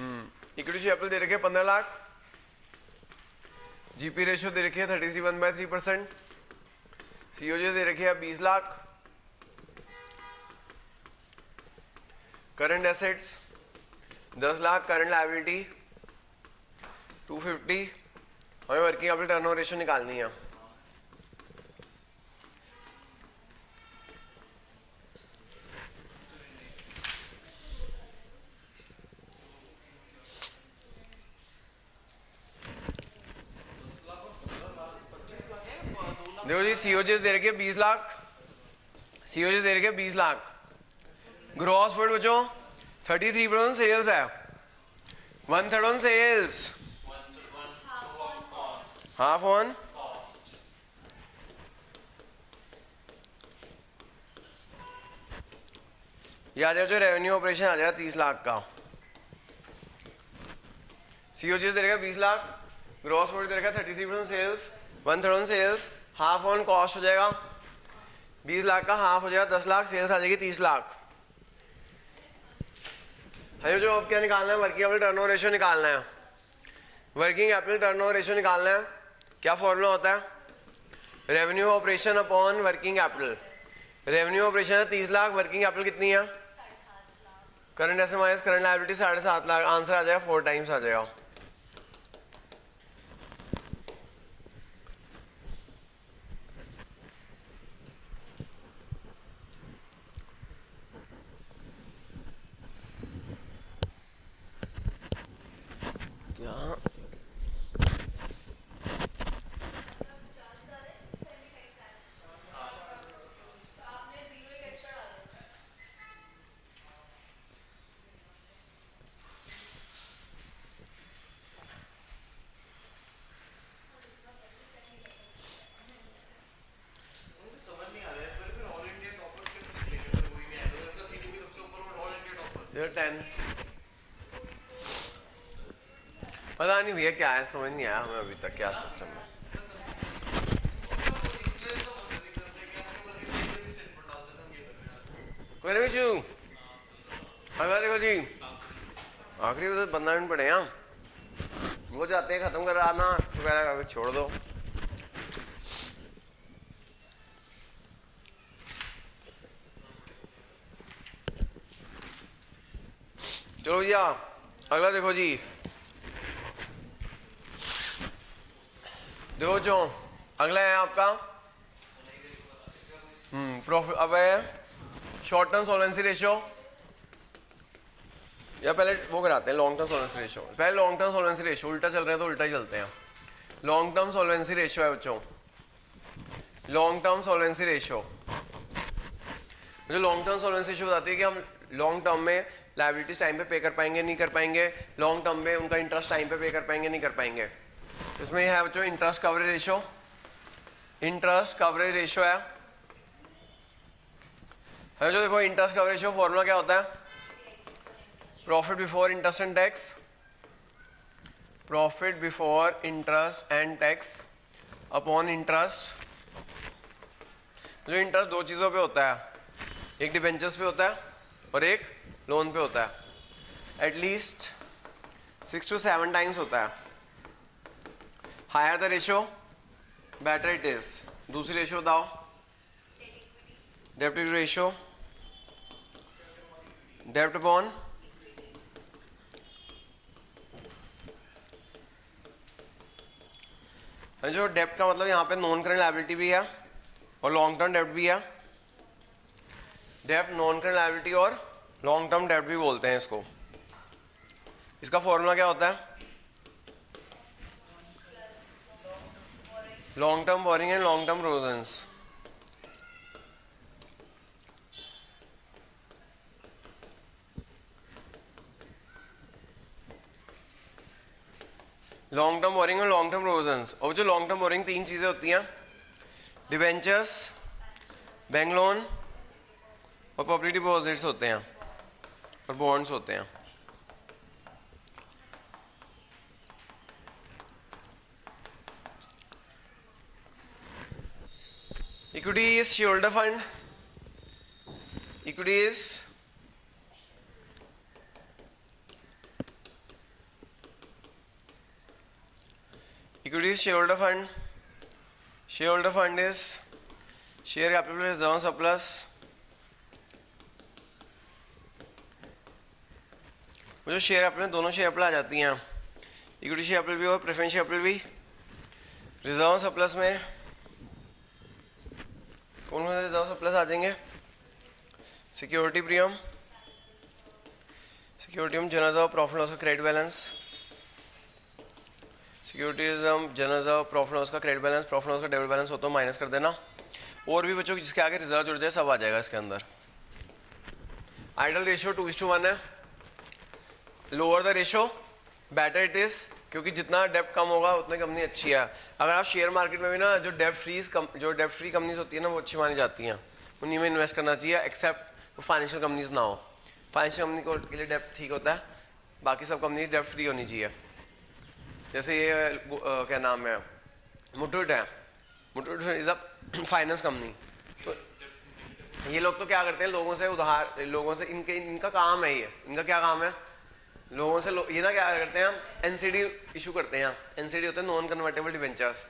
Equity capital दे रखे 15 lakh, GP ratio दे रखी है 33.1/3%, सीओजे दे रखी है 20 lakh, current assets 10 lakh, current liability 250, हमें वर्किंग कैपिटल टर्नओवर रेशियो निकालनी है। देखो जी, सीओजेस दे रखे 20 लाख, सीओजेस दे रखे 20 लाख, ग्रॉस प्रॉफिट बचो 33% सेल्स है, 1/3 ऑन सेल्स, हाफ ऑन ये आ जाएगा जो रेवेन्यू ऑपरेशन आ जाएगा 30 लाख का। सीओजीएस दे रखा 20 लाख, ग्रॉस प्रॉफिट दे रखा 33% sales, 1/3 on sales, half on cost हो जाएगा 20 लाख का, हाफ हो जाएगा 10 लाख, सेल्स आ जाएगी 30 लाख। है जो अब क्या निकालना है, वर्किंग कैपिटल टर्नओवर रेशियो निकालना है। वर्किंग कैपिटल टर्नओवर रेशियो निकालना है, क्या फॉर्मूला होता है, revenue operation upon working capital. Revenue operation है 30 लाख, वर्किंग कैपिटल कितनी है, current asset minus current liability 7.5 lakh, answer आ जाएगा 4 टाइम्स आ जाएगा। पता नहीं भैया क्या है, समझ नहीं आया हमें अभी तक क्या सिस्टम है। कोई नहीं विशु, अगला देखो जी, आखिरी तो 15 मिनट पड़े हैं, वो जाते हैं खत्म कर आना, वगैरह करके छोड़ दो। चलो भैया अगला देखो जी, देखो जो अगला है आपका प्रॉफिट, अब है शॉर्ट टर्म सॉल्वेंसी रेशियो, या पहले वो कराते हैं लॉन्ग टर्म सॉल्वेंसी रेशियो। पहले लॉन्ग टर्म सॉल्वेंसी रेशियो, उल्टा चल रहे हैं तो उल्टा ही चलते हैं। लॉन्ग टर्म सॉल्वेंसी रेशियो है बच्चों, लॉन्ग टर्म सॉल्वेंसी रेशियो, जो लॉन्ग टर्म सॉल्वेंसी रेशियो बताती है कि हम लॉन्ग टर्म में लायबिलिटीज टाइम पे पे कर पाएंगे नहीं कर पाएंगे, लॉन्ग टर्म में उनका इंटरेस्ट टाइम पे कर पाएंगे नहीं कर पाएंगे। इसमें यह है बच्चों interest coverage ratio, interest coverage ratio है जो देखो इंटरेस्ट कवरेज रेशियो फॉर्मूला क्या होता है, profit before interest and tax, profit before interest and tax upon interest. जो इंटरेस्ट दो चीज़ों पे होता है, एक डिबेंचर्स पे होता है और एक लोन पे होता है, एटलीस्ट 6 to 7 टाइम्स होता है। Higher the ratio better it is. दूसरी रेशियो बताओ, डेब्ट इक्विटी रेशियो, डेब्ट अपॉन जो डेब्ट का मतलब यहाँ पे नॉन करंट लायबिलिटी भी है और लॉन्ग टर्म डेब्ट भी है। डेब्ट नॉन करंट लायबिलिटी और लॉन्ग टर्म डेब्ट भी बोलते हैं इसको। इसका फॉर्मूला क्या होता है, long term borrowing and long term provisions. Long term borrowing और लॉन्ग टर्म प्रोविजंस। और जो लॉन्ग टर्म बोरिंग 3 चीज़ें होती हैं, डिबेंचर्स, बैंक लोन और पब्लिक डिपॉजिट्स होते हैं और बॉन्ड्स होते हैं। Equity is shareholder fund, equity is equity share holder fund, share holder fund is share capital reserve surplus, जो शेयर कैपिटल दोनों शेयर कैपिटल आ जाती हैं, इक्विटी शेयर कैपिटल भी और प्रेफरेंस शेयर कैपिटल भी। रिजर्व सरप्लस में कौन कौन से रिजर्व सरप्लस आ जाएंगे? Security premium, security general reserve, profit loss का credit balance, security reserve, general reserve, profit loss का क्रेडिट बैलेंस, प्रॉफिट लॉस का डेबिट बैलेंस हो तो माइनस कर देना। और भी बच्चों जिसके आगे रिजर्व जुड़ जाए सब आ जाएगा इसके अंदर। आइडल रेशियो 2:1 है। Lower the ratio better it is, क्योंकि जितना डेब्ट कम होगा उतनी कंपनी अच्छी है। अगर आप शेयर मार्केट में भी ना जो डेब्ट फ्री कंपनीज होती है ना वो अच्छी मानी जाती हैं, उन्हीं में इन्वेस्ट करना चाहिए, एक्सेप्ट वो फाइनेंशियल कंपनीज ना हो। फाइनेंशियल कंपनी के लिए डेब्ट ठीक होता है, बाकी सब कंपनी डेब्ट फ्री होनी चाहिए। जैसे ये क्या नाम है, मुथूट है, Muthoot is a finance company. तो ये लोग तो क्या करते हैं, लोगों से उधार, लोगों से इनका काम है, ये इनका क्या काम है, लोगों से ये ना क्या करते हैं, एनसीडी इशू करते हैं। एनसीडी होते हैं नॉन कन्वर्टेबल डिबेंचर्स।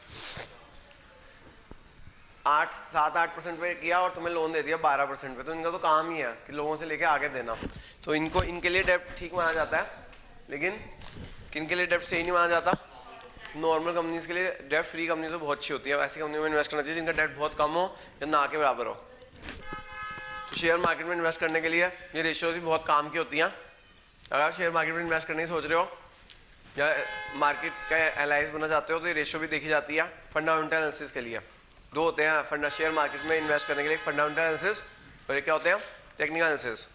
7-8% पे किया और तुम्हें लोन दे दिया 12% पे, तो इनका तो काम ही है कि लोगों से लेके आगे देना। तो इनके लिए डेब्ट ठीक माना जाता है, लेकिन किनके लिए डेब्ट सही नहीं माना जाता? नॉर्मल कंपनीज के लिए डेब्ट फ्री कंपनीज तो बहुत अच्छी होती है, ऐसी कंपनी में इन्वेस्ट करना चाहिए जिनका डेब्ट बहुत कम हो या ना के बराबर हो। तो शेयर मार्केट में इन्वेस्ट करने के लिए ये रेशियोज भी बहुत काम की होती हैं। अगर आप शेयर मार्केट में इन्वेस्ट करने की सोच रहे हो या मार्केट का एनालिस्ट बनना चाहते हो तो ये रेशियो भी देखी जाती है फंडामेंटल एनालिसिस के लिए। दो होते हैं शेयर मार्केट में इन्वेस्ट करने के लिए, फंडामेंटल एनालिसिस और ये क्या होते हैं, टेक्निकल एनालिसिस।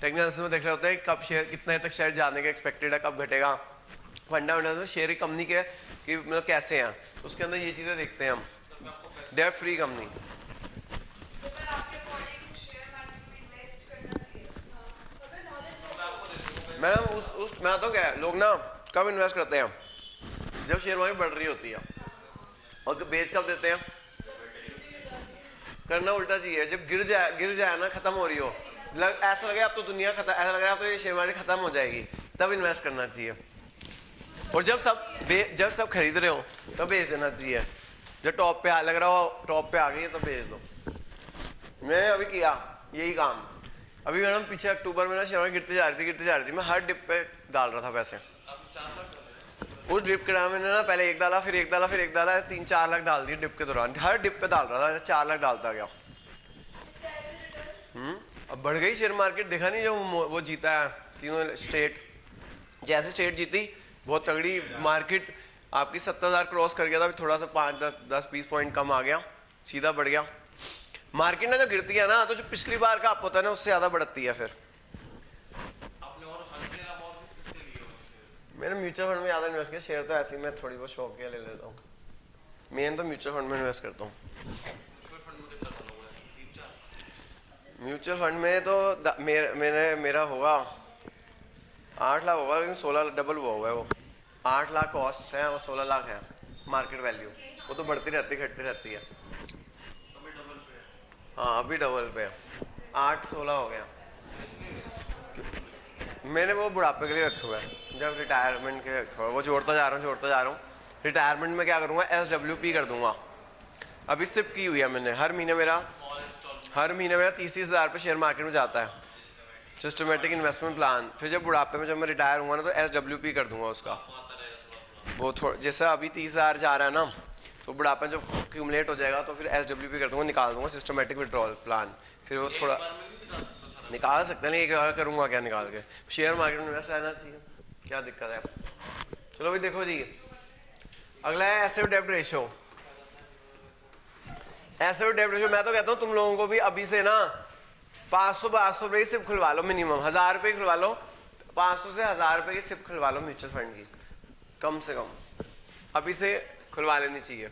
टेक्निकल एनालिसिस में देख रहे होते हैं कब शेयर कितने तक शेयर जाने का एक्सपेक्टेड है, कब घटेगा। फंडामेंटल में शेयर की कंपनी के कि मतलब कैसे हैं, तो उसके अंदर ये चीज़ें देखते हैं हम। डेब्ट फ्री कंपनी, मैं तो क्या है, लोग ना कब इन्वेस्ट करते हैं, जब शेयर मार्केट बढ़ रही होती है, और बेच कब देते हैं? करना उल्टा चाहिए, जब गिर जाए ना, खत्म हो रही हो, ऐसा लगे अब तो दुनिया खत्म, ऐसा लग रहा है अब तो ये शेयर मार्केट खत्म हो जाएगी, तब इन्वेस्ट करना चाहिए। और जब सब खरीद रहे हो तब बेच देना चाहिए। जब टॉप पे लग रहा हो टॉप पे आ गई है तब बेच दो। मैंने अभी किया यही काम। अभी मैडम पीछे अक्टूबर में ना शेयर मार्केट गिरती जा रही थी, मैं हर डिप पे डाल रहा था पैसे। उस डिप के टाइम मैंने ना पहले एक डाला, फिर एक डाला, फिर एक डाला, 3-4 लाख डाल दिए डिप के दौरान। हर डिप पे डाल रहा था, 4 लाख डालता गया। अब बढ़ गई शेयर मार्केट, देखा नहीं जो वो जीता है तीनों स्टेट, जैसे स्टेट जीती बहुत तगड़ी मार्केट आपकी 70,000 क्रॉस कर गया था, थोड़ा सा 5-10-20 पॉइंट कम आ गया, सीधा बढ़ गया। मार्केट ना जो गिरती है ना, तो जो पिछली बार का अप होता है ना उससे ज़्यादा बढ़ती है। फिर मैंने म्यूचुअल फंड में ज़्यादा इन्वेस्ट किया, शेयर तो ऐसे ही मैं थोड़ी बहुत शौक के ले लेता हूँ। मेन तो म्यूचुअल फंड में इन्वेस्ट करता हूँ। म्यूचुअल फंड में तो मेरा होगा 8 लाख होगा, लेकिन 16 डबल हुआ है वो। 8 लाख कॉस्ट है और 16 लाख है मार्केट वैल्यू, वो तो बढ़ती रहती घटती रहती है। हाँ अभी डबल पे 8-16 हो गया। मैंने वो बुढ़ापे के लिए रखे हुआ है, जब रिटायरमेंट के रखा हुआ है, वो जोड़ता जा रहा हूँ। रिटायरमेंट में क्या करूँगा, SWP कर दूंगा। अभी सिप की हुई है मैंने, हर महीने मेरा 30-30 हज़ार पे शेयर मार्केट में जाता है, सिस्टमेटिक इन्वेस्टमेंट प्लान। फिर जब बुढ़ापे में जब मैं रिटायर हुआ ना तो SWP कर दूंगा उसका। वो थोड़ा जैसा अभी 30,000 जा रहा है ना, तो बुढ़ापे जब क्यूमुलेट हो जाएगा तो फिर SWP कर दूंगा, निकाल दूंगा, सिस्टमेटिक विड्रॉल प्लान। फिर वो थोड़ा निकाल सकते हैं, लेकिन करूँगा क्या निकाल के। शेयर मार्केट में इन्वेस्ट रहना चाहिए, क्या दिक्कत है। चलो भाई देखो जी, अगला है एसेट डेब्ट रेशियो। एसेट डेब्ट रेशियो मैं तो कहता हूँ तुम लोगों को भी अभी से ना 500 रुपये की सिप खुलवा लो, मिनिमम 1000 रुपये खुलवा लो, 500 से 1000 रुपये की सिप खुलवा लो म्यूचुअल फंड की, कम से कम अभी से खुलवा लेनी चाहिए।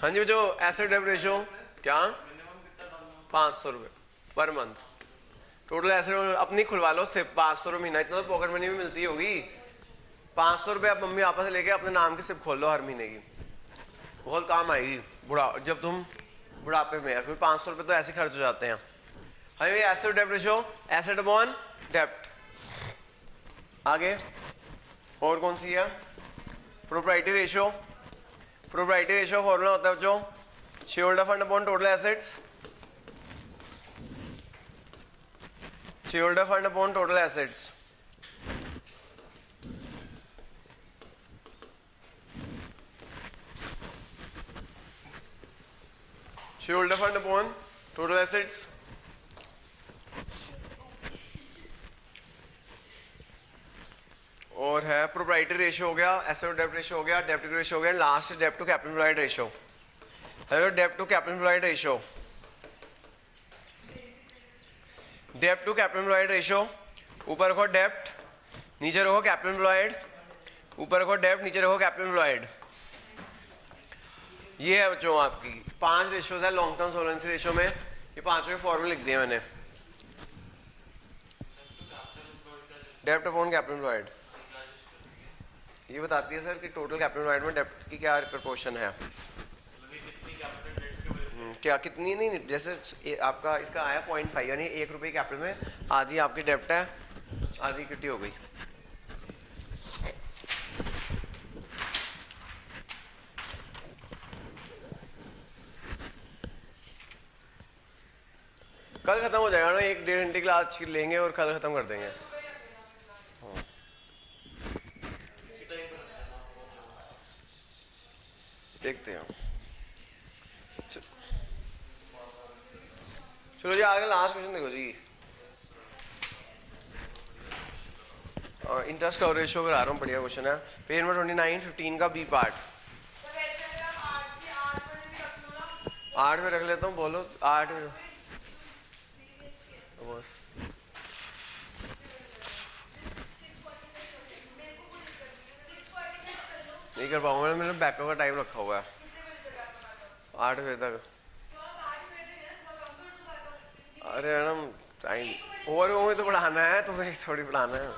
हाँ जी, जो एसेट डेब्ट रेशियो क्या 500 रुपये पर मंथ टोटल एसेट अपनी खुलवा लो सिप, 500 रुपये महीना, इतना तो पॉकेट मनी में मिलती होगी। 500 रुपये आप मम्मी पापा से लेके अपने नाम की सिप खोल लो हर महीने की, बहुत काम आएगी जब तुम बुढ़ापे में है, क्योंकि 500 रुपये तो ऐसे खर्च हो जाते हैं। हाँ ये एसेट डेब्ट रेशियो, एसेट अपॉन डेब्ट। आगे और कौन सी है? Proprietary ratio. Proprietary ratio formula होता है बच्चों share holder fund upon total assets, share holder fund upon total assets. Share holder fund upon total assets. और है प्रोप्राइटरी रेशियो हो गया, एसेट डेब्ट रेशियो हो गया, डेब्ट रेशियो हो गया, लास्ट डेब्ट टू कैपिटल एम्प्लॉयड रेशियो। है डेब्ट टू कैपिटल एम्प्लॉयड रेशियो, डेब्ट टू कैपिटल एम्प्लॉयड रेशियो। ऊपर रखो डेब्ट, नीचे रखो कैपिटल एम्प्लॉयड, ऊपर रखो डेब्ट, नीचे रखो कैपिटल एम्प्लॉयड। ये है बच्चों आपकी 5 रेशियोज है लॉन्ग टर्म सोल्वेंसी रेशियो में। ये पांचों के फॉर्मूले लिख दिए मैंने। डेब्ट अपॉन कैपिटल एम्प्लॉयड ये बताती है सर कि टोटल कैपिटल एम्प्लॉयड में डेब्ट की क्या प्रपोर्शन है। क्या कितनी नहीं, जैसे आपका इसका आया 0.5 यानी 1 रुपये कैपिटल में आधी आपकी डेब्ट है, आधी इक्विटी हो गई। कल खत्म हो जाएगा ना, 1-1.5 घंटे क्लास लेंगे और कल खत्म कर देंगे। देखते हैं। चलो जी आगे लास्ट क्वेश्चन देखो जी। इंटरेस्ट कवर रेशियो करा रहा हूँ, बढ़िया क्वेश्चन है। पेज नंबर 29 15 का बी पार्ट। 8 में रख लेता हूँ, बोलो 8 में बस। नहीं कर पाऊंगा, मैंने बैकअप का टाइम रखा हुआ है 8 बजे तक। अरे मैडम टाइम ओवर में तो पढ़ाना है, तो मैं थोड़ी पढ़ाना है,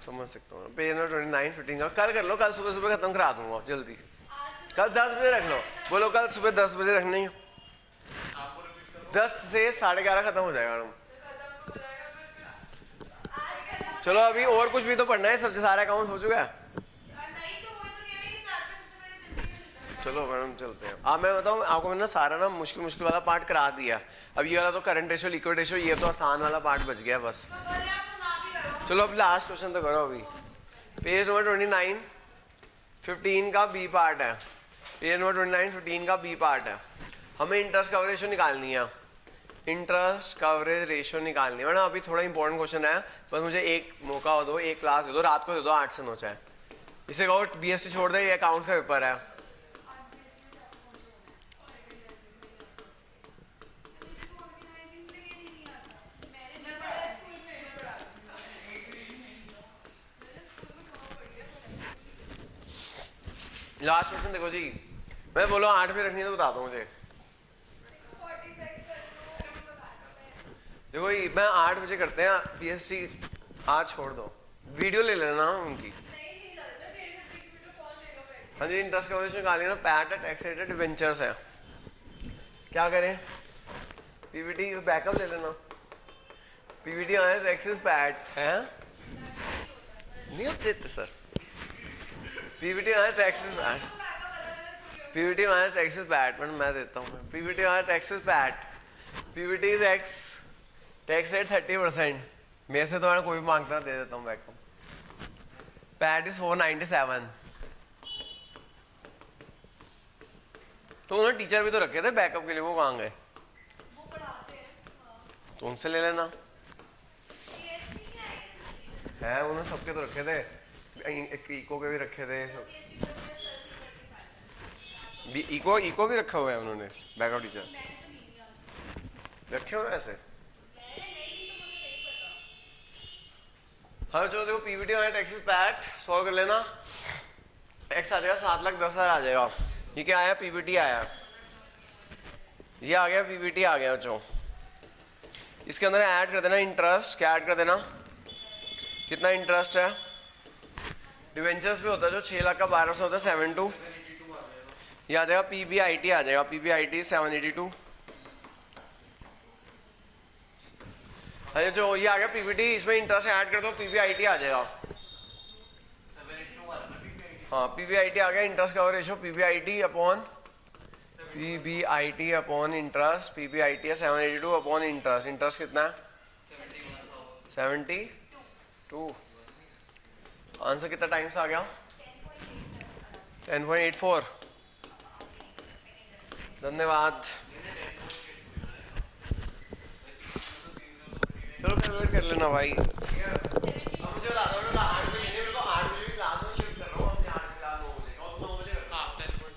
समझ सकता हूँ। पेज नंबर 29 15 का कल कर लो, कल सुबह सुबह खत्म करा दूंगा जल्दी। कल 10 बजे रख लो, बोलो कल सुबह 10 बजे रखनी है। 10 से 11:30 खत्म हो जाएगा मैडम। चलो अभी और कुछ भी तो पढ़ना है, सबसे सारा अकाउंट हो चुका है। चलो मैडम चलते हैं। मैं बताऊँ आपको, मैंने सारा ना मुश्किल वाला पार्ट करा दिया। अब ये वाला तो करंट रेशियो लिक्विड रेशियो, ये तो आसान वाला पार्ट बच गया बस। चलो अब लास्ट क्वेश्चन तो करो अभी। पेज नंबर 29 15 का बी पार्ट है। पेज नंबर 29 15 का बी पार्ट है। हमें इंटरेस्ट कवरेज रेशियो निकालनी है, इंटरेस्ट कवरेज रेशियो निकालनी है। मैडम अभी थोड़ा इंपॉर्टेंट क्वेश्चन है, बस मुझे एक मौका दो, एक क्लास दे दो, रात को दे दो 8 से 9 चाहे। इसे कहो BSc छोड़ दे, ये अकाउंट्स का पेपर है। लास्ट क्वेश्चन देखो जी, मैं बोलो 8 पे रखनी है तो बता दो मुझे। देखो ये मैं 8 बजे करते हैं BSc, आज छोड़ दो, वीडियो ले लेना उनकी। हाँ जी इंटरेस्ट कवरेज निकाल लेना, पैट है, टैक्स रेट है, डिवेंचर्स है। क्या करें? PVT बैकअप ले लेना। PVT आया टैक्सेस पैट है, नहीं होते थे सर। PVT आया टैक्सेस पैट, PVT आया टैक्सेस पैट, मैं देता हूँ। PVT आया taxes PAT, PVT is x, tax rate 30%। मेरे से तो कोई भी मांगता दे देता हूँ बैकअप। PAT is 497। तो उन्होंने टीचर भी तो रखे थे बैकअप के लिए, वो कहाँ गए? तो उनसे ले लेना है, उन्होंने सबके तो रखे थे, इको के भी रखे थे सब। इको भी रखा हुआ है उन्होंने, बैकअप टीचर रखे हुए ऐसे। हाँ जो देखो PVT आया टैक्सेस पैट 100 कर लेना, टैक्स आ जाएगा 7,10,000 आ जाएगा। ये क्या आया? PVT आया, ये आ गया PVT आ गया बच्चों। इसके अंदर ऐड कर देना इंटरेस्ट, क्या ऐड कर देना, कितना इंटरेस्ट है? डिवेंचर्स पे होता है जो 6 लाख का 1200 होता है 72, ये आ जाएगा PBIT आ जाएगा, PBIT 782। अरे जो ये आ गया PVT, इसमें इंटरेस्ट ऐड कर दो PBIT आ जाएगा। हाँ पीबीआईटी आ गया, interest cover ratio PBIT upon interest, PBIT है 782 अपॉन इंटरेस्ट, इंटरेस्ट कितना है 72। आंसर कितना टाइम्स आ गया 10.84। धन्यवाद। चलो कैलकुलेट कर लेना भाई।